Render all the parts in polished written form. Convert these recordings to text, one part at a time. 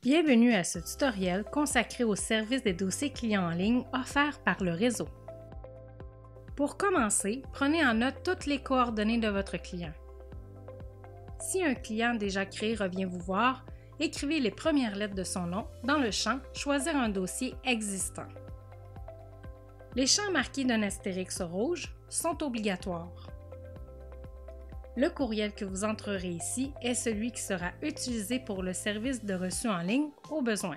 Bienvenue à ce tutoriel consacré au service des dossiers clients en ligne offert par le réseau. Pour commencer, prenez en note toutes les coordonnées de votre client. Si un client déjà créé revient vous voir, écrivez les premières lettres de son nom dans le champ « Choisir un dossier existant ». Les champs marqués d'un astérix rouge sont obligatoires. Le courriel que vous entrerez ici est celui qui sera utilisé pour le service de reçu en ligne au besoin.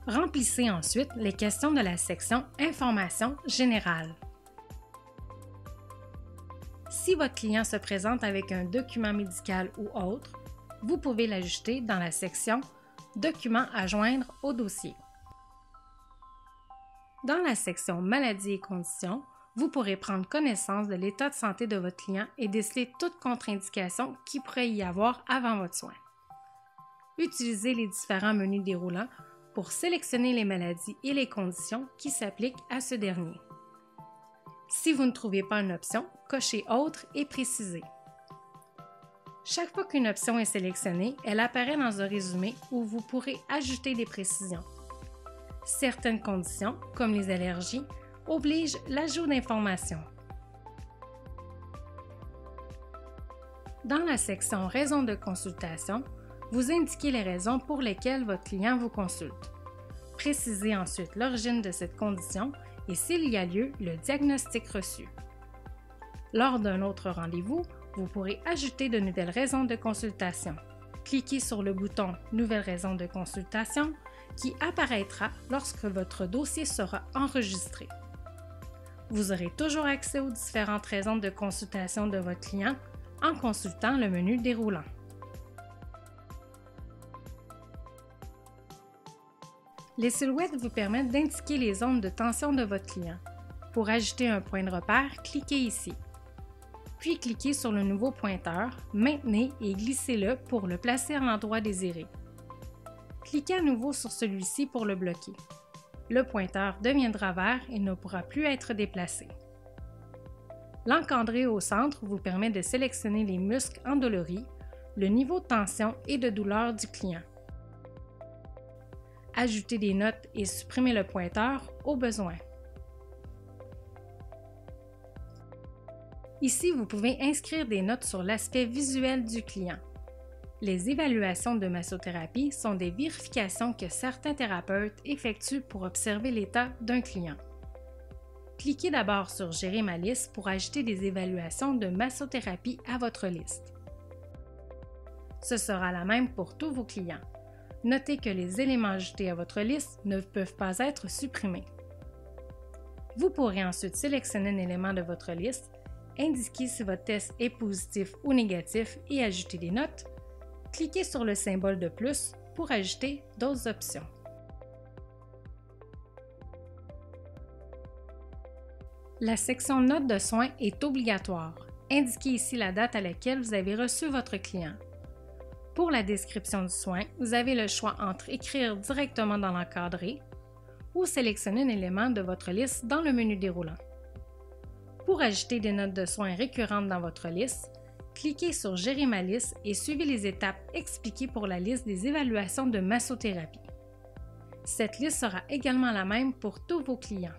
Remplissez ensuite les questions de la section « Informations générales ». Si votre client se présente avec un document médical ou autre, vous pouvez l'ajouter dans la section « Documents à joindre au dossier ». Dans la section « Maladies et conditions », vous pourrez prendre connaissance de l'état de santé de votre client et déceler toute contre-indication qu'il pourrait y avoir avant votre soin. Utilisez les différents menus déroulants pour sélectionner les maladies et les conditions qui s'appliquent à ce dernier. Si vous ne trouvez pas une option, cochez « Autre » et précisez. Chaque fois qu'une option est sélectionnée, elle apparaît dans un résumé où vous pourrez ajouter des précisions. Certaines conditions, comme les allergies, obligent l'ajout d'informations. Dans la section « Raisons de consultation », vous indiquez les raisons pour lesquelles votre client vous consulte. Précisez ensuite l'origine de cette condition et s'il y a lieu, le diagnostic reçu. Lors d'un autre rendez-vous, vous pourrez ajouter de nouvelles raisons de consultation. Cliquez sur le bouton « Nouvelles raisons de consultation » qui apparaîtra lorsque votre dossier sera enregistré. Vous aurez toujours accès aux différentes raisons de consultation de votre client en consultant le menu déroulant. Les silhouettes vous permettent d'indiquer les zones de tension de votre client. Pour ajouter un point de repère, cliquez ici. Puis cliquez sur le nouveau pointeur, maintenez et glissez-le pour le placer à l'endroit désiré. Cliquez à nouveau sur celui-ci pour le bloquer. Le pointeur deviendra vert et ne pourra plus être déplacé. L'encadré au centre vous permet de sélectionner les muscles endoloris, le niveau de tension et de douleur du client. Ajoutez des notes et supprimez le pointeur au besoin. Ici, vous pouvez inscrire des notes sur l'aspect visuel du client. Les évaluations de massothérapie sont des vérifications que certains thérapeutes effectuent pour observer l'état d'un client. Cliquez d'abord sur « Gérer ma liste » pour ajouter des évaluations de massothérapie à votre liste. Ce sera la même pour tous vos clients. Notez que les éléments ajoutés à votre liste ne peuvent pas être supprimés. Vous pourrez ensuite sélectionner un élément de votre liste, indiquer si votre test est positif ou négatif et ajouter des notes. Cliquez sur le symbole de plus pour ajouter d'autres options. La section Notes de soins est obligatoire. Indiquez ici la date à laquelle vous avez reçu votre client. Pour la description du soin, vous avez le choix entre écrire directement dans l'encadré ou sélectionner un élément de votre liste dans le menu déroulant. Pour ajouter des notes de soins récurrentes dans votre liste, cliquez sur « Gérer ma liste » et suivez les étapes expliquées pour la liste des évaluations de massothérapie. Cette liste sera également la même pour tous vos clients.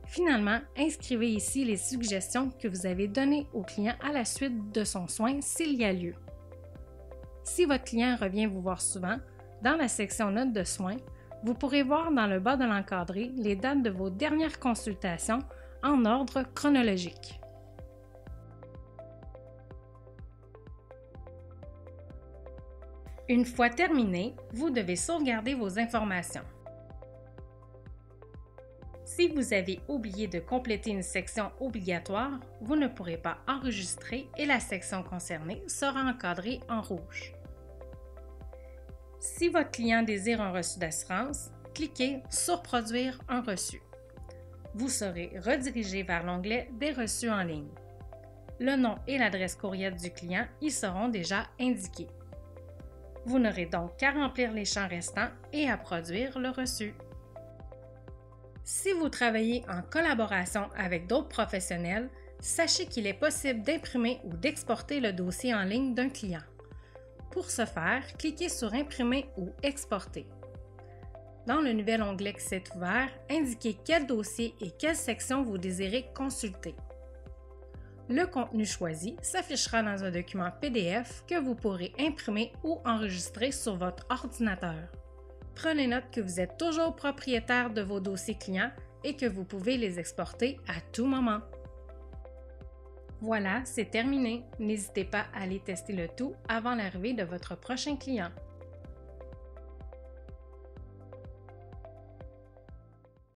Finalement, inscrivez ici les suggestions que vous avez données au client à la suite de son soin s'il y a lieu. Si votre client revient vous voir souvent, dans la section « Notes de soins », vous pourrez voir dans le bas de l'encadré les dates de vos dernières consultations en ordre chronologique. Une fois terminé, vous devez sauvegarder vos informations. Si vous avez oublié de compléter une section obligatoire, vous ne pourrez pas enregistrer et la section concernée sera encadrée en rouge. Si votre client désire un reçu d'assurance, cliquez sur « Produire un reçu ». Vous serez redirigé vers l'onglet « Des reçus en ligne ». Le nom et l'adresse courriel du client y seront déjà indiqués. Vous n'aurez donc qu'à remplir les champs restants et à produire le reçu. Si vous travaillez en collaboration avec d'autres professionnels, sachez qu'il est possible d'imprimer ou d'exporter le dossier en ligne d'un client. Pour ce faire, cliquez sur Imprimer ou Exporter. Dans le nouvel onglet qui s'est ouvert, indiquez quel dossier et quelle section vous désirez consulter. Le contenu choisi s'affichera dans un document PDF que vous pourrez imprimer ou enregistrer sur votre ordinateur. Prenez note que vous êtes toujours propriétaire de vos dossiers clients et que vous pouvez les exporter à tout moment. Voilà, c'est terminé. N'hésitez pas à aller tester le tout avant l'arrivée de votre prochain client.